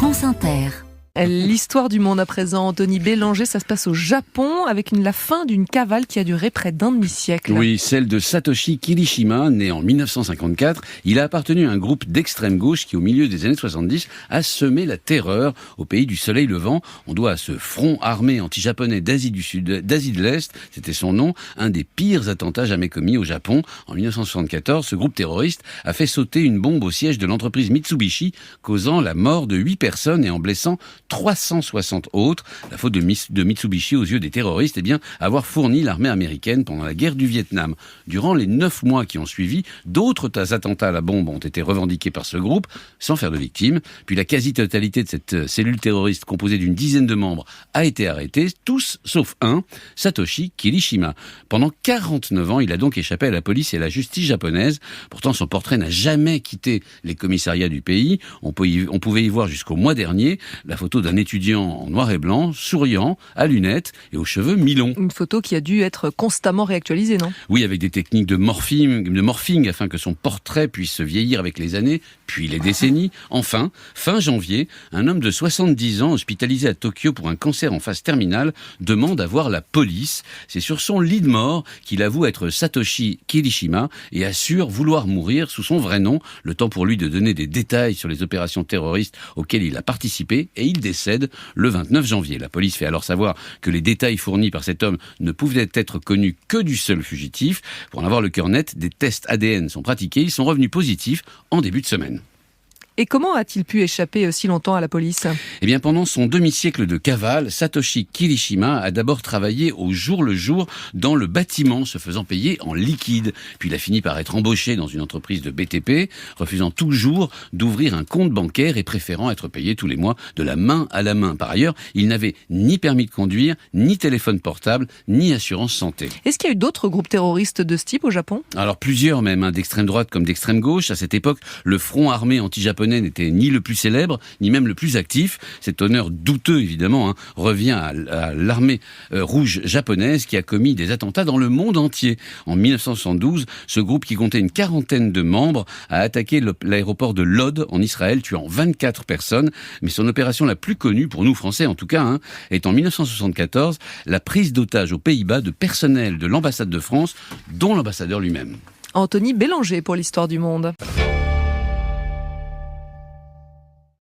France Inter. L'histoire du monde à présent, Anthony Bélanger, ça se passe au Japon avec la fin d'une cavale qui a duré près d'un demi-siècle. Oui, celle de Satoshi Kirishima, né en 1954. Il a appartenu à un groupe d'extrême gauche qui, au milieu des années 70, a semé la terreur au pays du soleil levant. On doit à ce front armé anti-japonais d'Asie du Sud, d'Asie de l'Est, c'était son nom, un des pires attentats jamais commis au Japon. En 1974, ce groupe terroriste a fait sauter une bombe au siège de l'entreprise Mitsubishi, causant la mort de 8 personnes et en blessant 360 autres. La faute de Mitsubishi aux yeux des terroristes, avoir fourni l'armée américaine pendant la guerre du Vietnam. Durant les 9 mois qui ont suivi, d'autres attentats à la bombe ont été revendiqués par ce groupe, sans faire de victimes. Puis la quasi-totalité de cette cellule terroriste composée d'une dizaine de membres a été arrêtée, tous sauf un, Satoshi Kirishima. Pendant 49 ans, il a donc échappé à la police et à la justice japonaise. Pourtant, son portrait n'a jamais quitté les commissariats du pays. On pouvait y voir jusqu'au mois dernier la photo d'un étudiant en noir et blanc, souriant, à lunettes et aux cheveux mi-longs. Une photo qui a dû être constamment réactualisée, non ? Oui, avec des techniques de morphing afin que son portrait puisse vieillir avec les années, puis les décennies. Enfin, fin janvier, un homme de 70 ans hospitalisé à Tokyo pour un cancer en phase terminale demande à voir la police. C'est sur son lit de mort qu'il avoue être Satoshi Kirishima et assure vouloir mourir sous son vrai nom. Le temps pour lui de donner des détails sur les opérations terroristes auxquelles il a participé et il décède le 29 janvier. La police fait alors savoir que les détails fournis par cet homme ne pouvaient être connus que du seul fugitif. Pour en avoir le cœur net, des tests ADN sont pratiqués. Ils sont revenus positifs en début de semaine. Et comment a-t-il pu échapper si longtemps à la police ? Pendant son demi-siècle de cavale, Satoshi Kirishima a d'abord travaillé au jour le jour dans le bâtiment, se faisant payer en liquide. Puis il a fini par être embauché dans une entreprise de BTP, refusant toujours d'ouvrir un compte bancaire et préférant être payé tous les mois de la main à la main. Par ailleurs, il n'avait ni permis de conduire, ni téléphone portable, ni assurance santé. Est-ce qu'il y a eu d'autres groupes terroristes de ce type au Japon ? Alors plusieurs même, d'extrême droite comme d'extrême gauche. À cette époque, le front armé anti-japonais n'était ni le plus célèbre, ni même le plus actif. Cet honneur douteux, évidemment, revient à l'armée rouge japonaise qui a commis des attentats dans le monde entier. En 1972, ce groupe qui comptait une quarantaine de membres a attaqué l'aéroport de Lod en Israël, tuant 24 personnes. Mais son opération la plus connue, pour nous Français en tout cas, est en 1974, la prise d'otages aux Pays-Bas de personnel de l'ambassade de France, dont l'ambassadeur lui-même. Anthony Bélanger pour l'histoire du monde.